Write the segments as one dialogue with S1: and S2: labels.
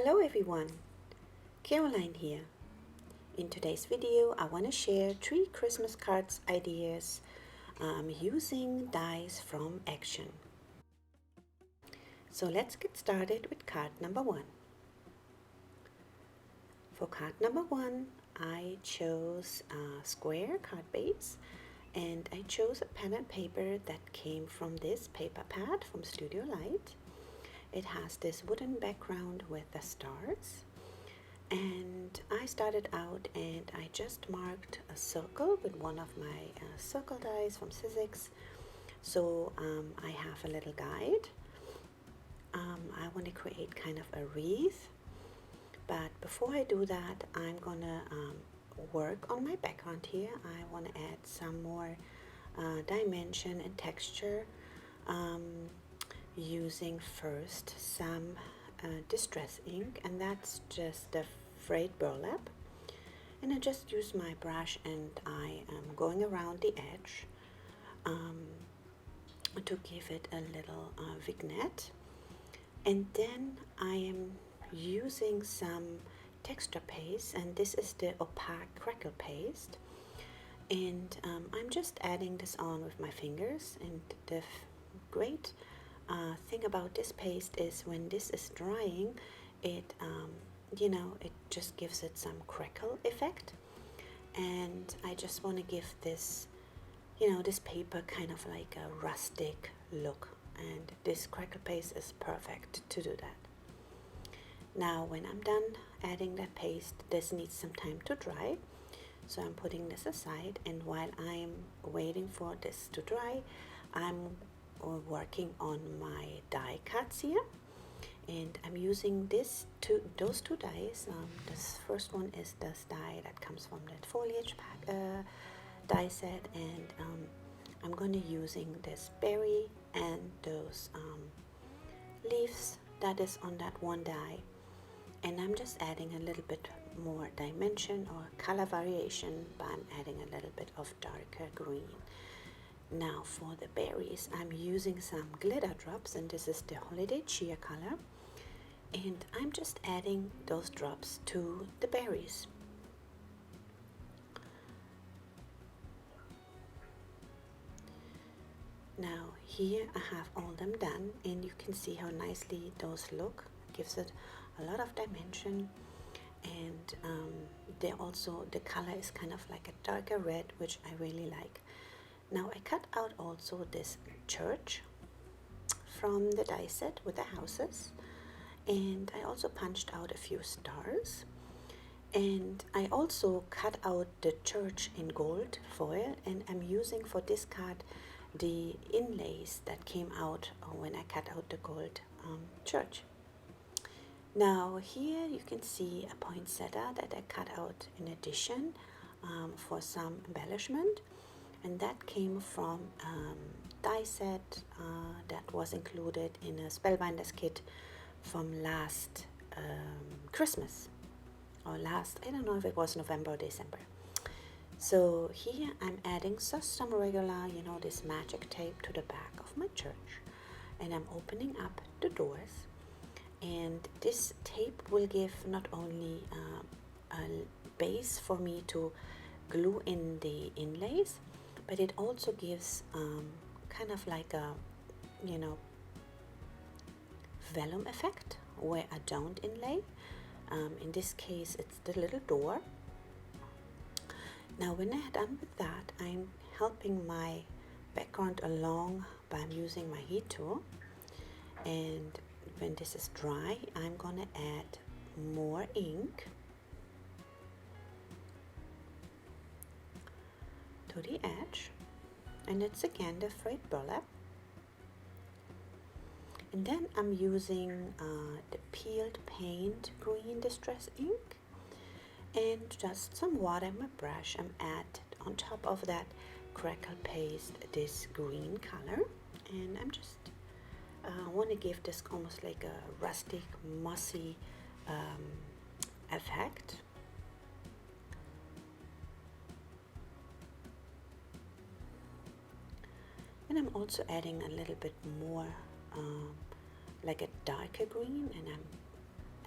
S1: Hello everyone, Caroline here. In today's video, I want to share 3 Christmas cards ideas using dies from Action. So let's get started with card number 1. For card number 1, I chose a square card base and I chose a pen and paper that came from this paper pad from Studio Light. It has this wooden background with the stars, and I started out and I just marked a circle with one of my circle dies from Sizzix. So I have a little guide. I want to create kind of a wreath, but before I do that, I'm gonna work on my background here. I want to add some more dimension and texture, using first some distress ink, and that's just the frayed burlap, and I just use my brush and I am going around the edge to give it a little vignette, and then I am using some texture paste, and this is the opaque crackle paste, and I'm just adding this on with my fingers. And the great thing about this paste is when this is drying, it it just gives it some crackle effect, and I just want to give this this paper kind of like a rustic look, and this crackle paste is perfect to do that. Now when I'm done adding that paste, this needs some time to dry, so I'm putting this aside, and while I'm waiting for this to dry, I'm working on my die cuts here, and I'm using those two dies. This first one is this die that comes from that foliage pack die set, and I'm going to using this berry and those leaves that is on that one die, and I'm just adding a little bit more dimension or color variation, but I'm adding a little bit of darker green. Now for the berries, I'm using some glitter drops, and this is the holiday cheer color, and I'm just adding those drops to the berries. Now here I have all them done, and you can see how nicely those look. It gives it a lot of dimension, and the color is kind of like a darker red, which I really like. Now I cut out also this church from the die set with the houses, and I also punched out a few stars, and I also cut out the church in gold foil, and I'm using for this card the inlays that came out when I cut out the gold church. Now here you can see a poinsettia that I cut out in addition for some embellishment, and that came from die set that was included in a Spellbinders kit from last Christmas, or last, I don't know if it was November or December. So here I'm adding just some regular, this magic tape to the back of my church, and I'm opening up the doors, and this tape will give not only a base for me to glue in the inlays, but it also gives kind of like a vellum effect where I don't inlay. In this case it's the little door. Now when I'm done with that, I'm helping my background along by using my heat tool, and when this is dry, I'm gonna add more ink to the edge, and it's again the frayed burlap, and then I'm using the peeled paint green distress ink and just some water in my brush. I'm add on top of that crackle paste this green color, and I'm just want to give this almost like a rustic mossy effect. And I'm also adding a little bit more like a darker green, and I'm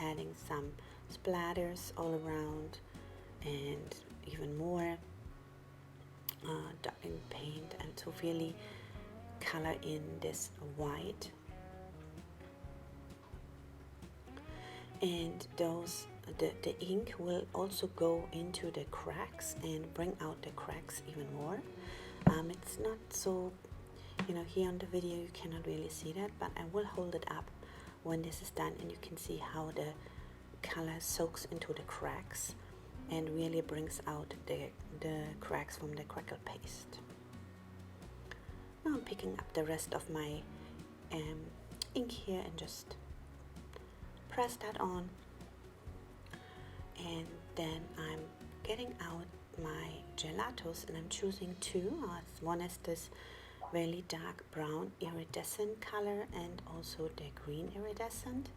S1: adding some splatters all around and even more in paint, and to really color in this white. And the ink will also go into the cracks and bring out the cracks even more. It's not so, here on the video you cannot really see that, but I will hold it up when this is done, and you can see how the color soaks into the cracks and really brings out the cracks from the crackle paste. Now I'm picking up the rest of my ink here and just press that on, and then I'm getting out my gelatos, and I'm choosing two. One is this really dark brown iridescent color and also the green iridescent,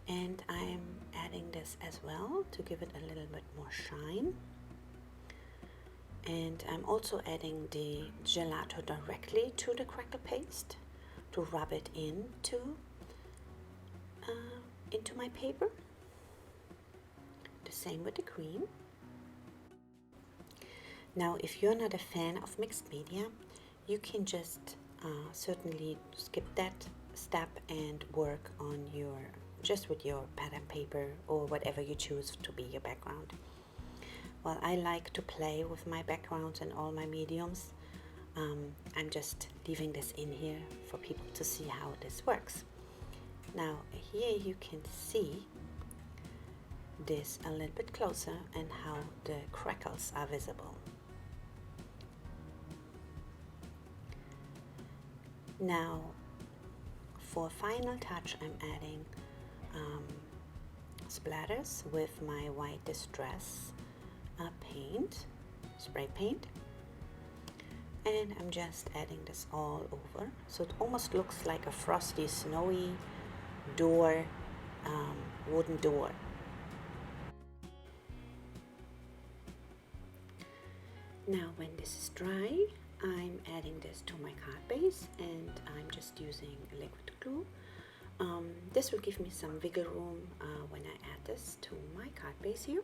S1: and I'm adding this as well to give it a little bit more shine. And I'm also adding the gelato directly to the crackle paste to rub it into my paper. The same with the green. Now, if you're not a fan of mixed media, you can just certainly skip that step and work on just with your pattern paper or whatever you choose to be your background. Well, I like to play with my backgrounds and all my mediums. I'm just leaving this in here for people to see how this works. Now here you can see this a little bit closer and how the crackles are visible. Now for final touch, I'm adding splatters with my white distress paint, spray paint, and I'm just adding this all over, so it almost looks like a frosty, snowy door, wooden door. Now when this is dry, I'm adding this to my card base, and I'm just using liquid glue. This will give me some wiggle room when I add this to my card base here.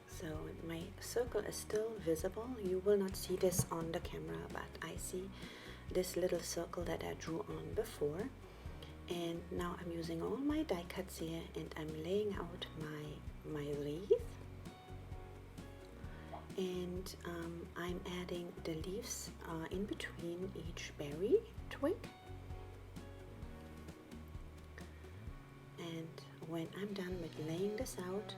S1: So my circle is still visible. You will not see this on the camera, but I see this little circle that I drew on before. And now I'm using all my die cuts here, and I'm laying out my wreath. And I'm adding the leaves in between each berry twig. And when I'm done with laying this out,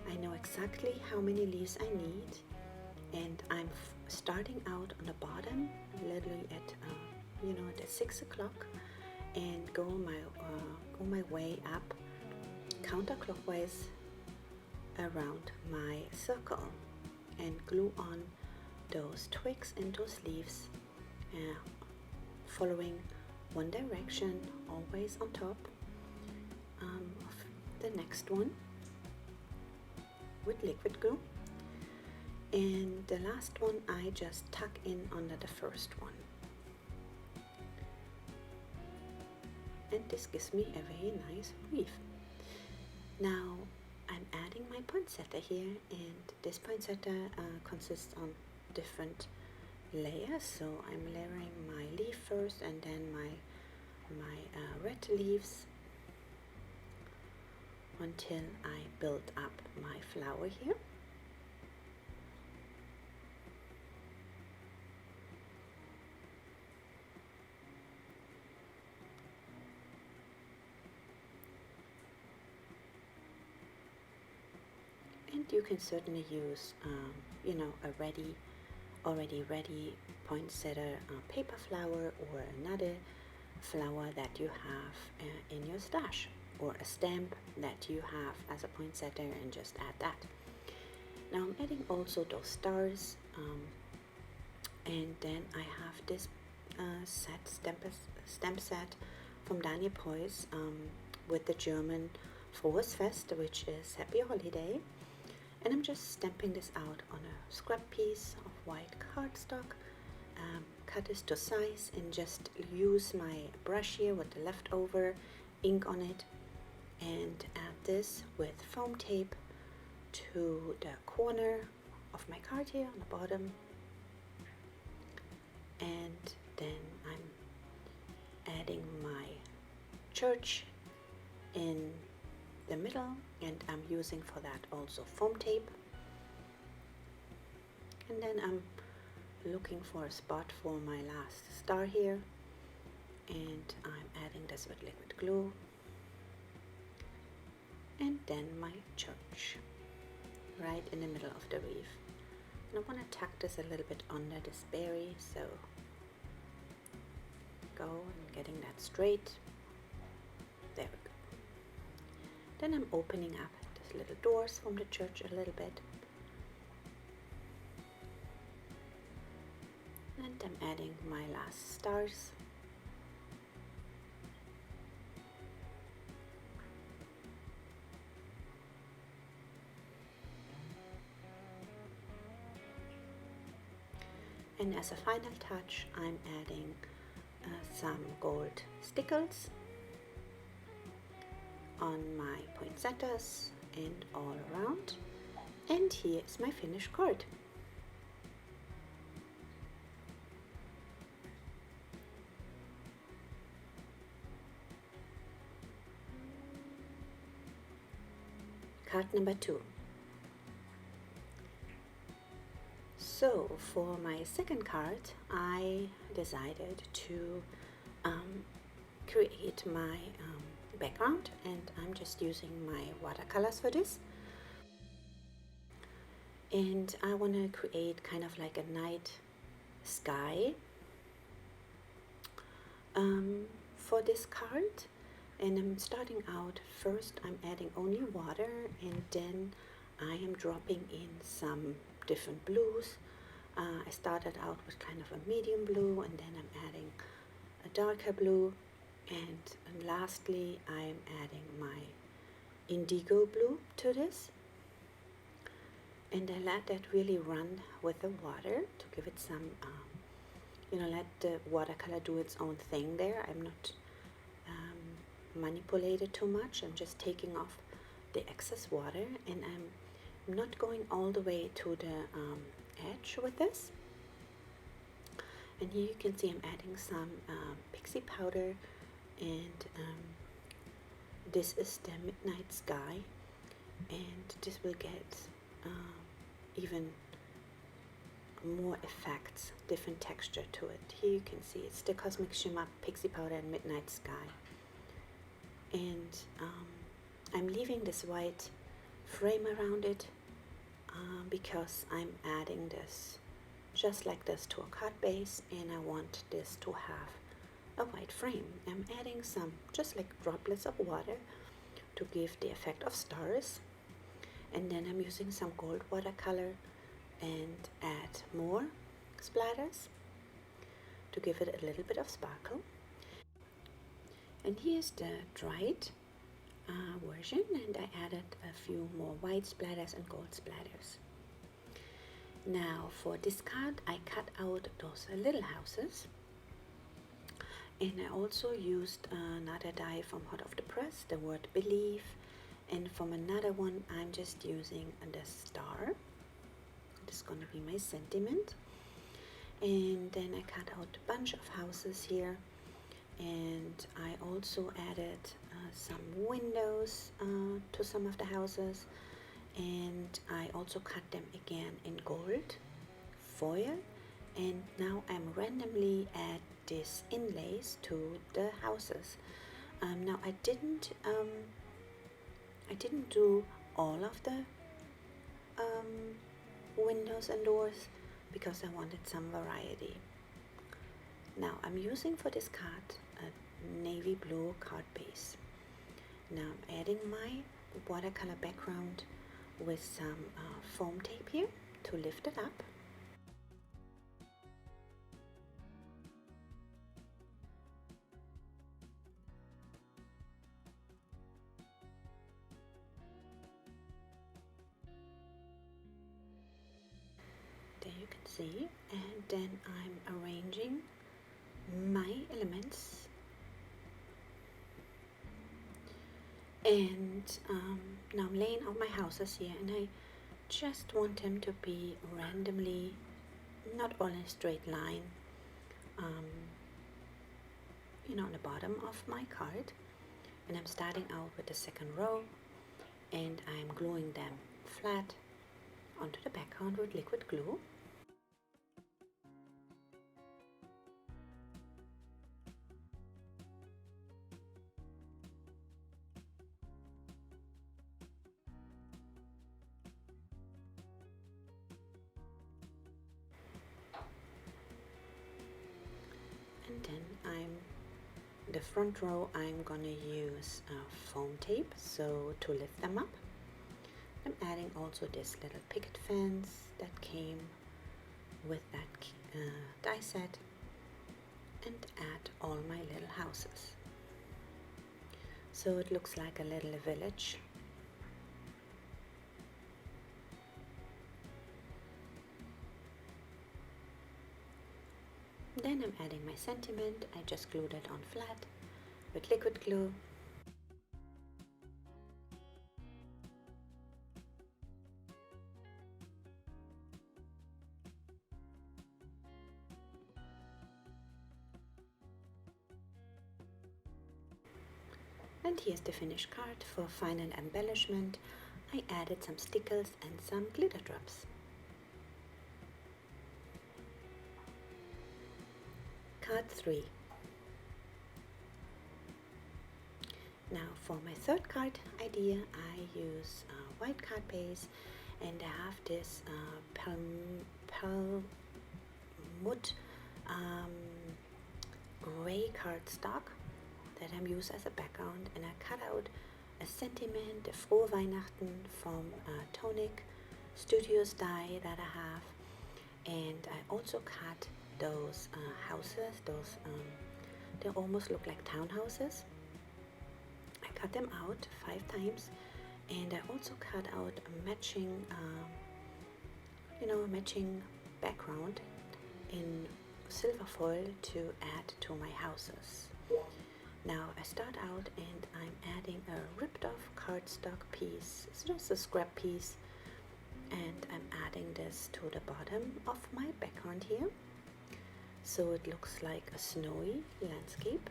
S1: I know exactly how many leaves I need, and I'm starting out on the bottom, literally at 6 o'clock, and go my way up counterclockwise around my circle, and glue on those twigs and those leaves, following one direction, always on top of the next one with liquid glue, and the last one I just tuck in under the first one, and this gives me a very nice wreath. Now I'm adding my poinsettia here, and this poinsettia consists of different layers. So I'm layering my leaf first, and then my red leaves, until I build up my flower here. And you can certainly use a already ready poinsettia paper flower, or another flower that you have in your stash, or a stamp that you have as a poinsettia, and just add that. Now I'm adding also those stars, and then I have this stamp set from Daniel Preuss with the German frohes, which is happy holiday, and I'm just stamping this out on a scrap piece of white cardstock, cut this to size and just use my brush here with the leftover ink on it and add this with foam tape to the corner of my card here on the bottom, and then I'm adding my church in the middle, and I'm using for that also foam tape. And then I'm looking for a spot for my last star here, and I'm adding this with liquid glue, and then my church right in the middle of the wreath. And I want to tuck this a little bit under this berry, so go and getting that straight. There we go. Then I'm opening up these little doors from the church a little bit, and I'm adding my last stars. And as a final touch, I'm adding some gold stickles on my poinsettias and all around. And here is my finished card. Card number 2. So for my second card, I decided to create my background, and I'm just using my watercolors for this. And I want to create kind of like a night sky for this card. And I'm starting out, first I'm adding only water, and then I am dropping in some different blues. I started out with kind of a medium blue, and then I'm adding a darker blue, and lastly I'm adding my indigo blue to this. And I let that really run with the water to give it some, let the watercolor do its own thing there. I'm not manipulated too much. I'm just taking off the excess water, and I'm not going all the way to the edge with this. And here you can see I'm adding some pixie powder, and this is the midnight sky, and this will get even more effects, different texture to it. Here you can see it's the Cosmic Shimmer, pixie powder, and midnight sky. And I'm leaving this white frame around it because I'm adding this just like this to a card base, and I want this to have a white frame. I'm adding some just like droplets of water to give the effect of stars, and then I'm using some gold watercolor and add more splatters to give it a little bit of sparkle. And here's the dried version, and I added a few more white splatters and gold splatters. Now for this card, I cut out those little houses, and I also used another die from Hot Off the Press, the word believe, and from another one I'm just using the star. This is going to be my sentiment. And then I cut out a bunch of houses here, and I also added some windows to some of the houses, and I also cut them again in gold foil, and now I'm randomly add these inlays to the houses. Now I didn't do all of the windows and doors because I wanted some variety. Now I'm using for this card a navy blue card base. Now I'm adding my watercolor background with some foam tape here to lift it up. There you can see, and then I'm arranging my elements, and now I'm laying out my houses here, and I just want them to be randomly, not all in a straight line, on the bottom of my card. And I'm starting out with the second row, and I'm gluing them flat onto the background with liquid glue. And then the front row I'm gonna use foam tape to lift them up. I'm adding also this little picket fence that came with that die set, and add all my little houses. So it looks like a little village. Then I'm adding my sentiment. I just glued it on flat with liquid glue. And here's the finished card. For final embellishment, I added some stickers and some glitter drops. Card 3. Now for my third card idea, I use white card base, and I have this perlmutt gray cardstock that I'm used as a background, and I cut out a sentiment, a frohe Weihnachten from Tonic Studios die that I have, and I also cut those houses, they almost look like townhouses. I cut them out 5 times, and I also cut out a matching, matching background in silver foil to add to my houses. Now I start out and I'm adding a ripped off cardstock piece. It's just a scrap piece, and I'm adding this to the bottom of my background here, so it looks like a snowy landscape.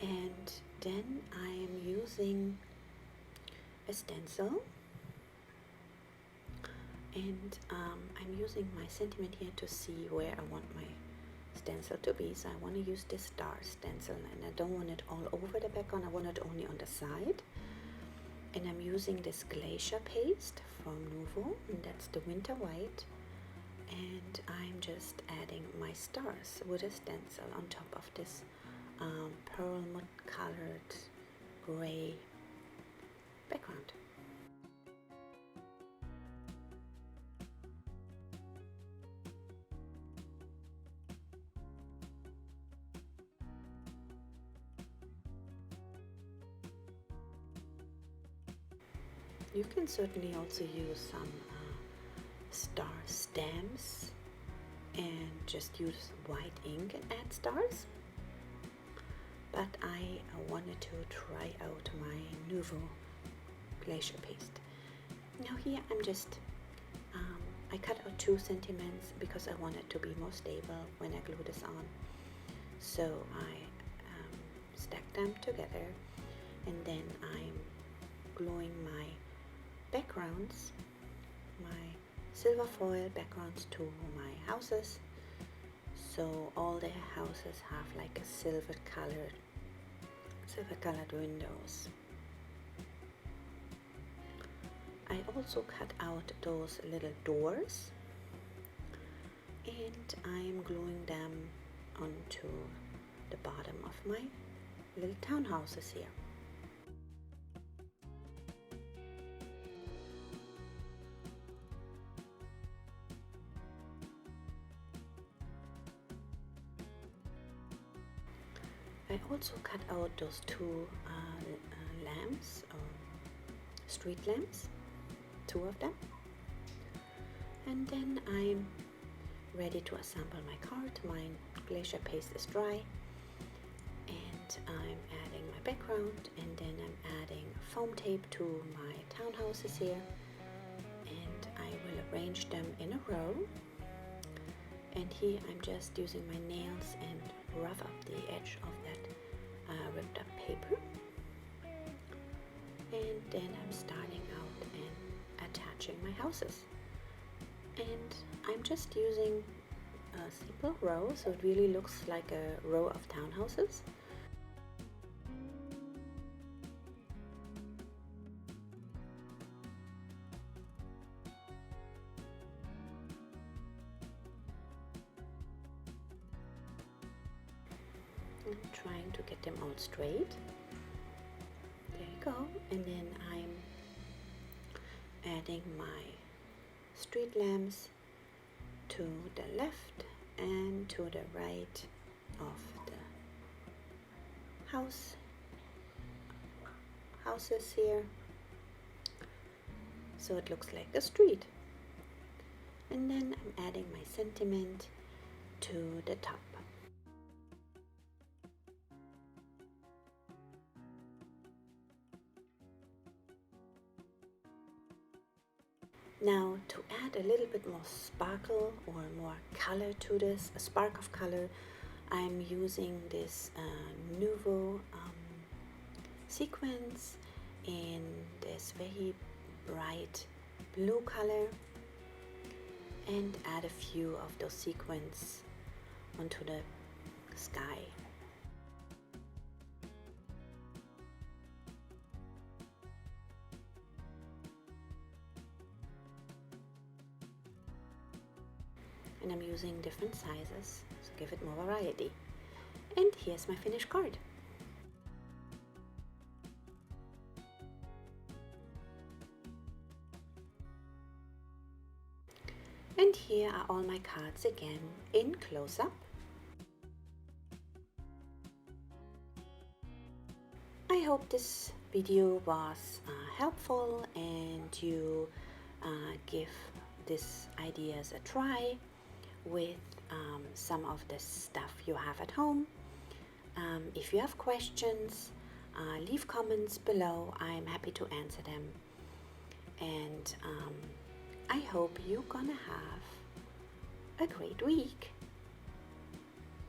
S1: And then I am using a stencil, and I'm using my sentiment here to see where I want my stencil to be. So I want to use this star stencil, and I don't want it all over the background, I want it only on the side. And I'm using this glacier paste from Nuvo, and that's the winter white, and I'm just adding my stars with a stencil on top of this perlmutt colored gray background. You can certainly also use some star stamps and just use white ink and add stars. But I wanted to try out my Nuvo glacier paste. Now here I'm just, I cut out 2 sentiments because I want it to be more stable when I glue this on. So I stack them together, and then I'm gluing my backgrounds, my silver foil backgrounds to my houses, so all the houses have like a silver colored windows. I also cut out those little doors, and I'm gluing them onto the bottom of my little townhouses here. I also cut out those two lamps, street lamps, two of them. And then I'm ready to assemble my card. My glacier paste is dry. And I'm adding my background, and then I'm adding foam tape to my townhouses here. And I will arrange them in a row. And here I'm just using my nails and rough up the edge of that ripped up paper. And then I'm starting out and attaching my houses. And I'm just using a simple row, so it really looks like a row of townhouses. I'm trying to get them all straight. There you go. And then I'm adding my street lamps to the left and to the right of the houses here, so it looks like a street. And then I'm adding my sentiment to the top. Now, to add a little bit more sparkle or more color to this, a spark of color, I'm using this Nouveau sequins in this very bright blue color, and add a few of those sequins onto the sky. And I'm using different sizes to give it more variety. And here's my finished card. And here are all my cards again in close-up. I hope this video was helpful and you give these ideas a try with some of the stuff you have at home. If you have questions, leave comments below. I'm happy to answer them. And I hope you're gonna have a great week.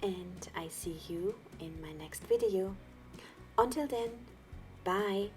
S1: And I see you in my next video. Until then, bye.